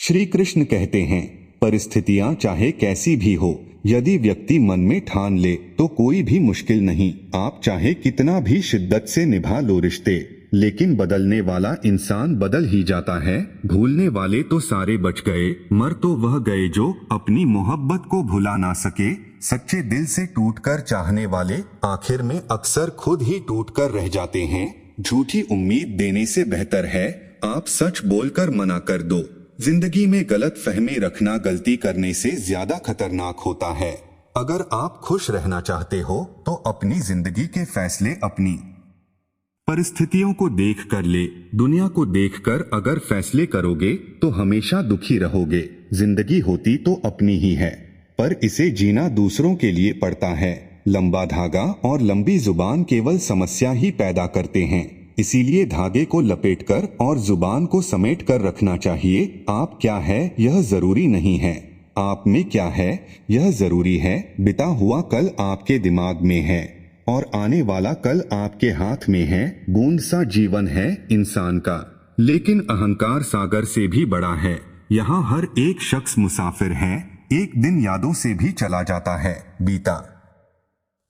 श्री कृष्ण कहते हैं, परिस्थितियां चाहे कैसी भी हो, यदि व्यक्ति मन में ठान ले तो कोई भी मुश्किल नहीं। आप चाहे कितना भी शिद्दत से निभा लो रिश्ते, लेकिन बदलने वाला इंसान बदल ही जाता है। भूलने वाले तो सारे बच गए, मर तो वह गए जो अपनी मोहब्बत को भुला ना सके। सच्चे दिल से टूटकर चाहने वाले आखिर में अक्सर खुद ही टूटकर रह जाते हैं। झूठी उम्मीद देने से बेहतर है आप सच बोलकर मना कर दो। जिंदगी में गलत फहमी रखना गलती करने से ज्यादा खतरनाक होता है। अगर आप खुश रहना चाहते हो तो अपनी जिंदगी के फैसले अपनी परिस्थितियों को देख कर ले। दुनिया को देखकर अगर फैसले करोगे तो हमेशा दुखी रहोगे। जिंदगी होती तो अपनी ही है, पर इसे जीना दूसरों के लिए पड़ता है। लंबा धागा और लंबी जुबान केवल समस्या ही पैदा करते हैं। इसीलिए धागे को लपेटकर और जुबान को समेट कर रखना चाहिए। आप क्या है यह जरूरी नहीं है, आप में क्या है यह जरूरी है। बिता हुआ कल आपके दिमाग में है और आने वाला कल आपके हाथ में है। बूंद सा जीवन है इंसान का, लेकिन अहंकार सागर से भी बड़ा है। यहाँ हर एक शख्स मुसाफिर है, एक दिन यादों से भी चला जाता है। बीता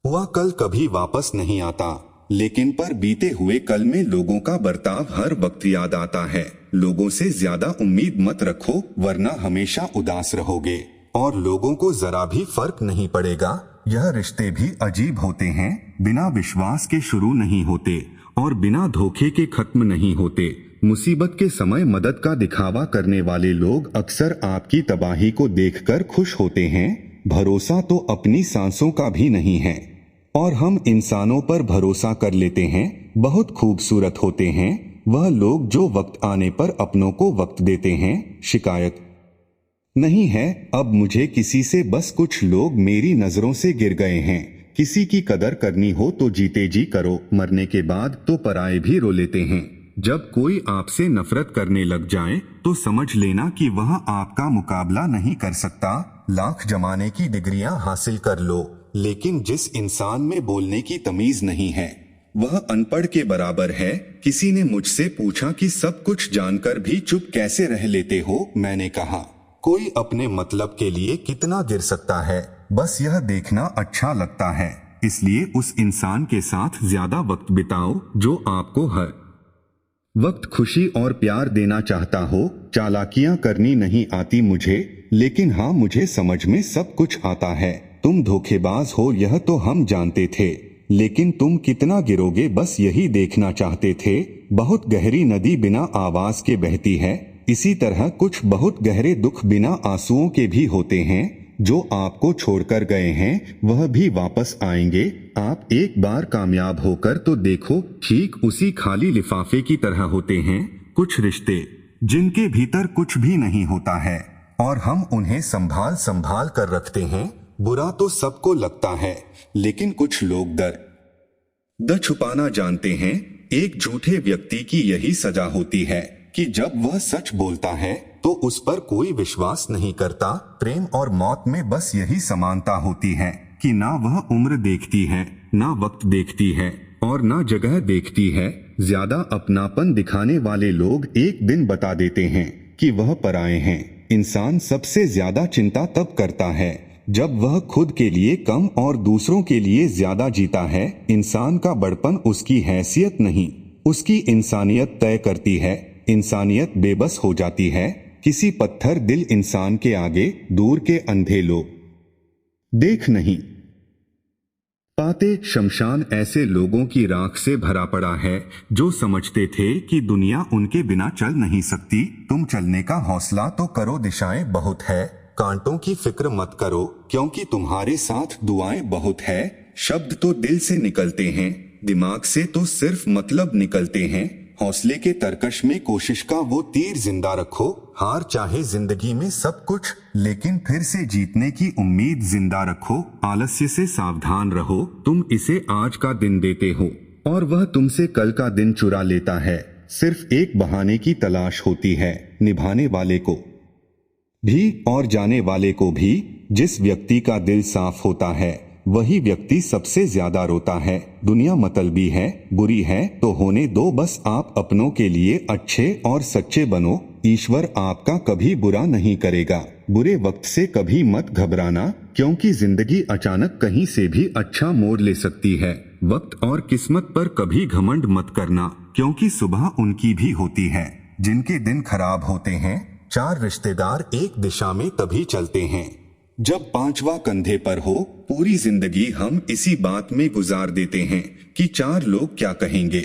हुआ कल कभी वापस नहीं आता, लेकिन पर बीते हुए कल में लोगों का बर्ताव हर वक्त याद आता है। लोगों से ज्यादा उम्मीद मत रखो, वरना हमेशा उदास रहोगे और लोगों को जरा भी फर्क नहीं पड़ेगा। यह रिश्ते भी अजीब होते हैं, बिना विश्वास के शुरू नहीं होते और बिना धोखे के खत्म नहीं होते। मुसीबत के समय मदद का दिखावा करने वाले लोग अक्सर आपकी तबाही को देखकर खुश होते हैं। भरोसा तो अपनी सांसों का भी नहीं है और हम इंसानों पर भरोसा कर लेते हैं। बहुत खूबसूरत होते हैं वह लोग जो वक्त आने पर अपनों को वक्त देते हैं। शिकायत नहीं है अब मुझे किसी से, बस कुछ लोग मेरी नजरों से गिर गए हैं। किसी की कदर करनी हो तो जीते जी करो, मरने के बाद तो पराए भी रो लेते हैं। जब कोई आपसे नफरत करने लग जाए तो समझ लेना कि वह आपका मुकाबला नहीं कर सकता। लाख जमाने की डिग्रियां हासिल कर लो, लेकिन जिस इंसान में बोलने की तमीज नहीं है वह अनपढ़ के बराबर है। किसी ने मुझसे पूछा कि सब कुछ जानकर भी चुप कैसे रह लेते हो। मैंने कहा, कोई अपने मतलब के लिए कितना गिर सकता है, बस यह देखना अच्छा लगता है। इसलिए उस इंसान के साथ ज्यादा वक्त बिताओ जो आपको हर वक्त खुशी और प्यार देना चाहता हो। चालाकियां करनी नहीं आती मुझे, लेकिन हाँ मुझे समझ में सब कुछ आता है। तुम धोखेबाज हो यह तो हम जानते थे, लेकिन तुम कितना गिरोगे बस यही देखना चाहते थे। बहुत गहरी नदी बिना आवाज के बहती है, इसी तरह कुछ बहुत गहरे दुख बिना आंसुओं के भी होते हैं। जो आपको छोड़कर गए हैं वह भी वापस आएंगे। आप एक बार कामयाब होकर तो देखो, ठीक उसी खाली लिफाफे की तरह होते हैं कुछ रिश्ते जिनके भीतर कुछ भी नहीं होता है और हम उन्हें संभाल संभाल कर रखते हैं। बुरा तो सबको लगता है, लेकिन कुछ लोग दर्द छुपाना जानते हैं। एक झूठे व्यक्ति की यही सजा होती है कि जब वह सच बोलता है तो उस पर कोई विश्वास नहीं करता। प्रेम और मौत में बस यही समानता होती है कि ना वह उम्र देखती है, ना वक्त देखती है और ना जगह देखती है। ज्यादा अपनापन दिखाने वाले लोग एक दिन बता देते हैं कि वह पराए हैं। इंसान सबसे ज्यादा चिंता तब करता है जब वह खुद के लिए कम और दूसरों के लिए ज्यादा जीता है। इंसान का बड़पन उसकी हैसियत नहीं, उसकी इंसानियत तय करती है। इंसानियत बेबस हो जाती है। किसी पत्थर दिल इंसान के आगे दूर के अंधे लोग देख नहीं पाते। शमशान ऐसे लोगों की राख से भरा पड़ा है जो समझते थे कि दुनिया उनके बिना चल नहीं सकती। तुम चलने का हौसला तो करो, दिशाएं बहुत है। कांटों की फिक्र मत करो, क्योंकि तुम्हारे साथ दुआएं बहुत है। शब्द तो दिल से निकलते हैं, दिमाग से तो सिर्फ मतलब निकलते हैं। हौसले के तरकश में कोशिश का वो तीर जिंदा रखो। हार चाहे जिंदगी में सब कुछ, लेकिन फिर से जीतने की उम्मीद जिंदा रखो। आलस्य से सावधान रहो, तुम इसे आज का दिन देते हो और वह तुमसे कल का दिन चुरा लेता है। सिर्फ एक बहाने की तलाश होती है, निभाने वाले को भी और जाने वाले को भी। जिस व्यक्ति का दिल साफ होता है वही व्यक्ति सबसे ज्यादा रोता है। दुनिया मतलबी है, बुरी है तो होने दो, बस आप अपनों के लिए अच्छे और सच्चे बनो। ईश्वर आपका कभी बुरा नहीं करेगा। बुरे वक्त से कभी मत घबराना, क्योंकि जिंदगी अचानक कहीं से भी अच्छा मोड़ ले सकती है। वक्त और किस्मत पर कभी घमंड मत करना, क्योंकि सुबह उनकी भी होती है जिनके दिन खराब होते हैं। 4 रिश्तेदार एक दिशा में तभी चलते हैं जब 5वां कंधे पर हो। पूरी जिंदगी हम इसी बात में गुजार देते हैं कि 4 लोग क्या कहेंगे,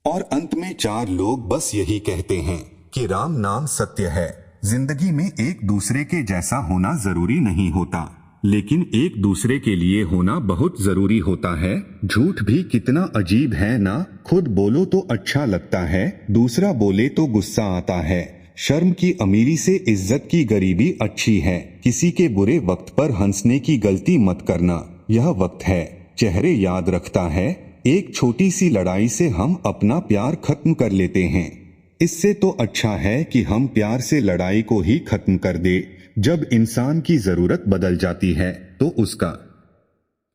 और अंत में 4 लोग बस यही कहते हैं कि राम नाम सत्य है। जिंदगी में एक दूसरे के जैसा होना जरूरी नहीं होता, लेकिन एक दूसरे के लिए होना बहुत जरूरी होता है। झूठ भी कितना अजीब है ना, खुद बोलो तो अच्छा लगता है, दूसरा बोले तो गुस्सा आता है। शर्म की अमीरी से इज्जत की गरीबी अच्छी है। किसी के बुरे वक्त पर हंसने की गलती मत करना, यह वक्त है चेहरे याद रखता है। एक छोटी सी लड़ाई से हम अपना प्यार खत्म कर लेते हैं। इससे तो अच्छा है कि हम प्यार से लड़ाई को ही खत्म कर दे। जब इंसान की जरूरत बदल जाती है तो उसका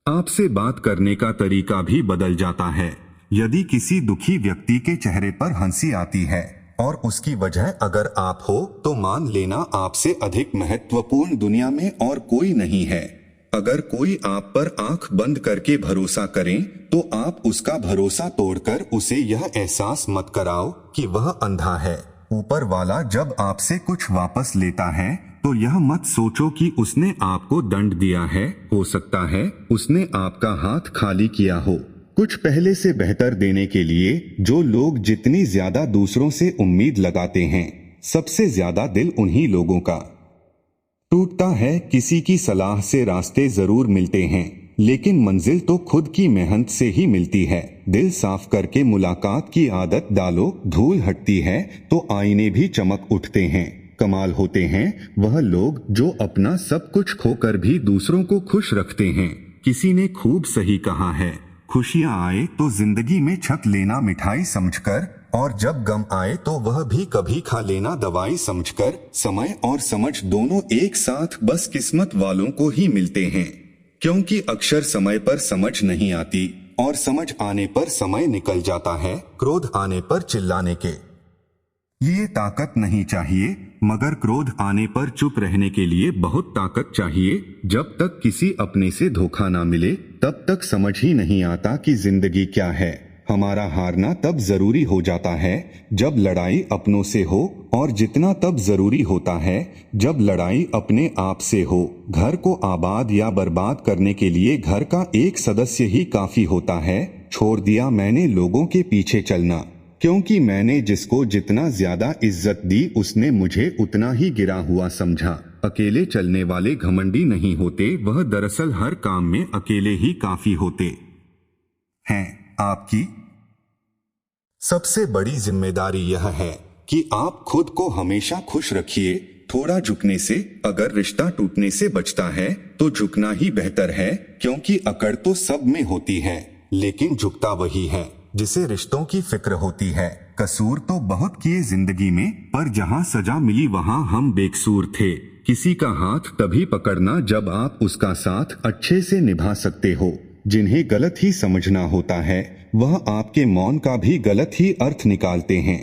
आपसे बात करने का तरीका भी बदल जाता है। यदि किसी दुखी व्यक्ति के चेहरे पर हंसी आती है और उसकी वजह अगर आप हो, तो मान लेना आपसे अधिक महत्वपूर्ण दुनिया में और कोई नहीं है। अगर कोई आप पर आंख बंद करके भरोसा करें, तो आप उसका भरोसा तोड़कर उसे यह एहसास मत कराओ कि वह अंधा है। ऊपर वाला जब आपसे कुछ वापस लेता है, तो यह मत सोचो कि उसने आपको दंड दिया है। हो सकता है उसने आपका हाथ खाली किया हो कुछ पहले से बेहतर देने के लिए। जो लोग जितनी ज्यादा दूसरों से उम्मीद लगाते हैं, सबसे ज्यादा दिल उन्हीं लोगों का टूटता है। किसी की सलाह से रास्ते जरूर मिलते हैं, लेकिन मंजिल तो खुद की मेहनत से ही मिलती है। दिल साफ करके मुलाकात की आदत डालो, धूल हटती है तो आईने भी चमक उठते हैं। कमाल होते हैं वह लोग जो अपना सब कुछ खोकर भी दूसरों को खुश रखते हैं। किसी ने खूब सही कहा है, खुशियां आए तो जिंदगी में छक लेना मिठाई समझकर, और जब गम आए तो वह भी कभी खा लेना दवाई समझकर। समय और समझ दोनों एक साथ बस किस्मत वालों को ही मिलते हैं, क्योंकि अक्सर समय पर समझ नहीं आती और समझ आने पर समय निकल जाता है। क्रोध आने पर चिल्लाने के ये ताकत नहीं चाहिए, मगर क्रोध आने पर चुप रहने के लिए बहुत ताकत चाहिए। जब तक किसी अपने से धोखा ना मिले, तब तक समझ ही नहीं आता कि जिंदगी क्या है। हमारा हारना तब जरूरी हो जाता है जब लड़ाई अपनों से हो, और जितना तब जरूरी होता है जब लड़ाई अपने आप से हो। घर को आबाद या बर्बाद करने के लिए घर का एक सदस्य ही काफी होता है। छोड़ दिया मैंने लोगों के पीछे चलना, क्योंकि मैंने जिसको जितना ज्यादा इज्जत दी, उसने मुझे उतना ही गिरा हुआ समझा। अकेले चलने वाले घमंडी नहीं होते, वह दरअसल हर काम में अकेले ही काफी होते हैं। आपकी सबसे बड़ी जिम्मेदारी यह है कि आप खुद को हमेशा खुश रखिए। थोड़ा झुकने से अगर रिश्ता टूटने से बचता है तो झुकना ही बेहतर है, क्योंकि अकड़ तो सब में होती है, लेकिन झुकता वही है जिसे रिश्तों की फिक्र होती है। कसूर तो बहुत किए जिंदगी में, पर जहाँ सजा मिली वहाँ हम बेकसूर थे। किसी का हाथ तभी पकड़ना जब आप उसका साथ अच्छे से निभा सकते हो। जिन्हें गलत ही समझना होता है, वह आपके मौन का भी गलत ही अर्थ निकालते हैं।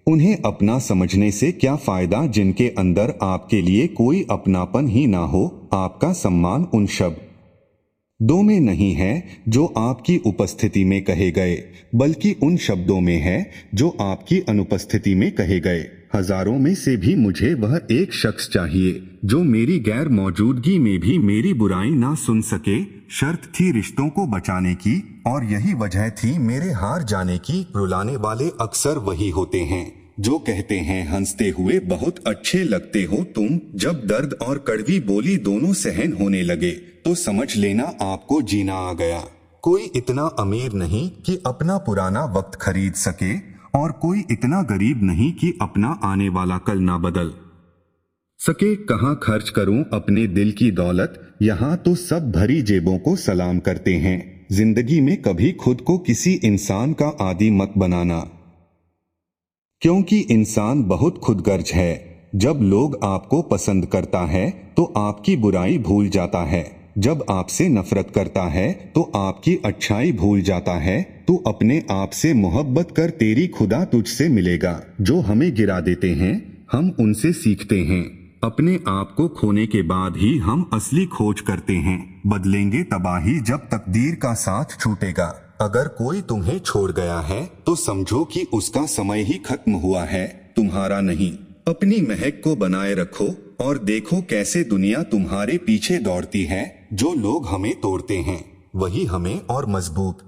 उन्हें अपना समझने से क्या फायदा जिनके अंदर आपके लिए कोई अपनापन ही ना हो। आपका सम्मान उन शब्दों में नहीं है जो आपकी उपस्थिति में कहे गए, बल्कि उन शब्दों में है जो आपकी अनुपस्थिति में कहे गए। हजारों में से भी मुझे वह एक शख्स चाहिए जो मेरी गैर मौजूदगी में भी मेरी बुराई ना सुन सके। शर्त थी रिश्तों को बचाने की, और यही वजह थी मेरे हार जाने की। रुलाने वाले अक्सर वही होते हैं जो कहते हैं हंसते हुए बहुत अच्छे लगते हो तुम। जब दर्द और कड़वी बोली दोनों सहन होने लगे, तो समझ लेना आपको जीना आ गया। कोई इतना अमीर नहीं कि अपना पुराना वक्त खरीद सके, और कोई इतना गरीब नहीं कि अपना आने वाला कल ना बदल सके। कहाँ खर्च करूं अपने दिल की दौलत, यहाँ तो सब भरी जेबों को सलाम करते हैं। जिंदगी में कभी खुद को किसी इंसान का आदी मत बनाना, क्योंकि इंसान बहुत खुदगर्ज है। जब लोग आपको पसंद करता है तो आपकी बुराई भूल जाता है, जब आपसे नफरत करता है तो आपकी अच्छाई भूल जाता है, तो अपने आप से मोहब्बत कर, तेरी खुदा तुझसे मिलेगा। जो हमें गिरा देते हैं हम उनसे सीखते हैं, अपने आप को खोने के बाद ही हम असली खोज करते हैं। बदलेंगे तबाही जब तकदीर का साथ छूटेगा। अगर कोई तुम्हें छोड़ गया है तो समझो कि उसका समय ही खत्म हुआ है, तुम्हारा नहीं। अपनी महक को बनाए रखो और देखो कैसे दुनिया तुम्हारे पीछे दौड़ती है। जो लोग हमें तोड़ते हैं वही हमें और मजबूत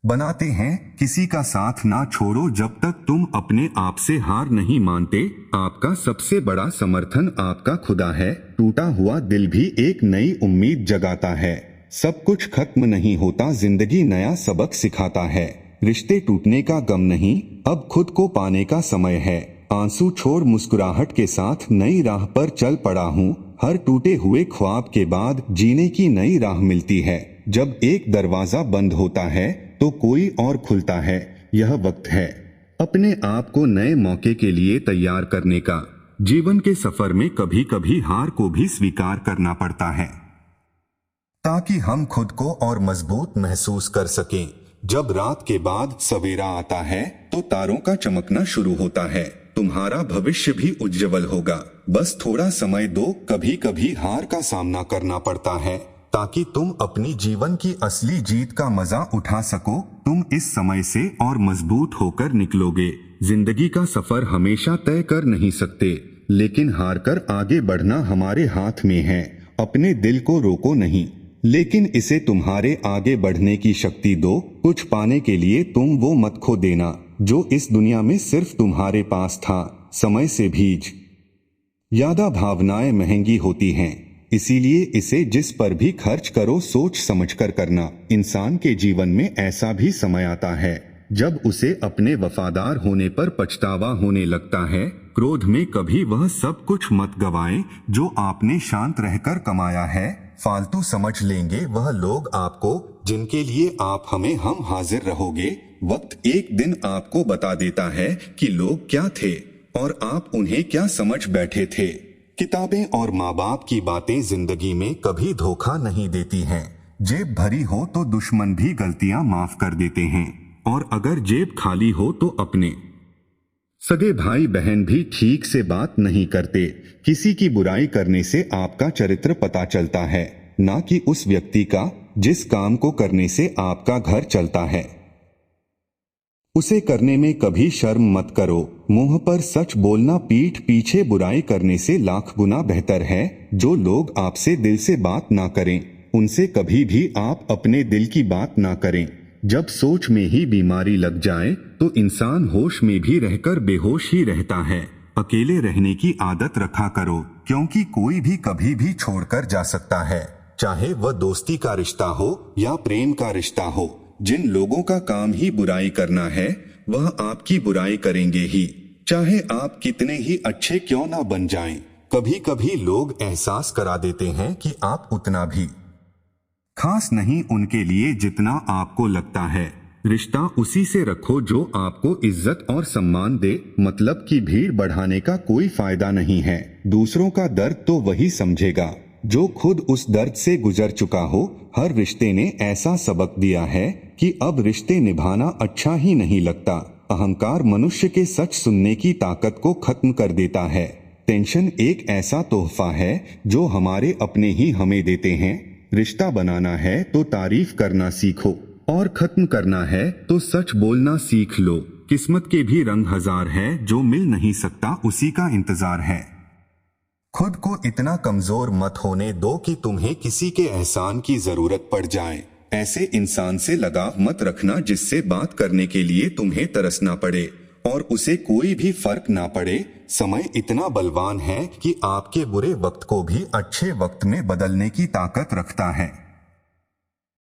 बनाते हैं। किसी का साथ ना छोड़ो जब तक तुम अपने आप से हार नहीं मानते। आपका सबसे बड़ा समर्थन आपका खुदा है। टूटा हुआ दिल भी एक नई उम्मीद जगाता है। सब कुछ खत्म नहीं होता, जिंदगी नया सबक सिखाता है। रिश्ते टूटने का गम नहीं, अब खुद को पाने का समय है। आंसू छोड़ मुस्कुराहट के साथ नई राह पर चल पड़ा हूँ। हर टूटे हुए ख्वाब के बाद जीने की नई राह मिलती है। जब एक दरवाजा बंद होता है तो कोई और खुलता है। यह वक्त है अपने आप को नए मौके के लिए तैयार करने का। जीवन के सफर में कभी कभी हार को भी स्वीकार करना पड़ता है ताकि हम खुद को और मजबूत महसूस कर सकें। जब रात के बाद सवेरा आता है तो तारों का चमकना शुरू होता है। तुम्हारा भविष्य भी उज्जवल होगा। बस थोड़ा समय दो। कभी कभी हार का सामना करना पड़ता है ताकि तुम अपनी जीवन की असली जीत का मजा उठा सको। तुम इस समय से और मजबूत होकर निकलोगे। जिंदगी का सफर हमेशा तय कर नहीं सकते, लेकिन हार कर आगे बढ़ना हमारे हाथ में है। अपने दिल को रोको नहीं, लेकिन इसे तुम्हारे आगे बढ़ने की शक्ति दो। कुछ पाने के लिए तुम वो मत खो देना जो इस दुनिया में सिर्फ तुम्हारे पास था। समय से भीज यादा भावनाएं महंगी होती हैं, इसीलिए इसे जिस पर भी खर्च करो सोच समझकर करना। इंसान के जीवन में ऐसा भी समय आता है जब उसे अपने वफादार होने पर पछतावा होने लगता है। क्रोध में कभी वह सब कुछ मत गवाएं जो आपने शांत रहकर कमाया है। फालतू समझ लेंगे वह लोग आपको जिनके लिए आप हमें हम हाजिर रहोगे। वक्त एक दिन आपको बता देता है कि लोग क्या थे और आप उन्हें क्या समझ बैठे थे। किताबें और माँ बाप की बातें जिंदगी में कभी धोखा नहीं देती हैं। जेब भरी हो तो दुश्मन भी गलतियां माफ कर देते हैं, और अगर जेब खाली हो तो अपने सगे भाई बहन भी ठीक से बात नहीं करते। किसी की बुराई करने से आपका चरित्र पता चलता है, ना कि उस व्यक्ति का जिस काम को करने से आपका घर चलता है। उसे करने में कभी शर्म मत करो। मुंह पर सच बोलना पीठ पीछे बुराई करने से लाख गुना बेहतर है। जो लोग आपसे दिल से बात ना करें उनसे कभी भी आप अपने दिल की बात ना करें। जब सोच में ही बीमारी लग जाए तो इंसान होश में भी रहकर बेहोश ही रहता है। अकेले रहने की आदत रखा करो, क्योंकि कोई भी कभी भी छोड़कर जा सकता है, चाहे वह दोस्ती का रिश्ता हो या प्रेम का रिश्ता हो। जिन लोगों का काम ही बुराई करना है वह आपकी बुराई करेंगे ही, चाहे आप कितने ही अच्छे क्यों ना बन जाएं। कभी कभी लोग एहसास करा देते हैं कि आप उतना भी खास नहीं उनके लिए जितना आपको लगता है। रिश्ता उसी से रखो जो आपको इज्जत और सम्मान दे। मतलब की भीड़ बढ़ाने का कोई फायदा नहीं है। दूसरों का दर्द तो वही समझेगा जो खुद उस दर्द से गुजर चुका हो। हर रिश्ते ने ऐसा सबक दिया है कि अब रिश्ते निभाना अच्छा ही नहीं लगता। अहंकार मनुष्य के सच सुनने की ताकत को खत्म कर देता है। टेंशन एक ऐसा तोहफा है जो हमारे अपने ही हमें देते हैं। रिश्ता बनाना है तो तारीफ करना सीखो, और खत्म करना है तो सच बोलना सीख लो। किस्मत के भी रंग हजार है, जो मिल नहीं सकता उसी का इंतजार है। खुद को इतना कमजोर मत होने दो कि तुम्हें किसी के एहसान की जरूरत पड़ जाए। ऐसे इंसान से लगाव मत रखना जिससे बात करने के लिए तुम्हें तरसना पड़े और उसे कोई भी फर्क ना पड़े। समय इतना बलवान है कि आपके बुरे वक्त को भी अच्छे वक्त में बदलने की ताकत रखता है।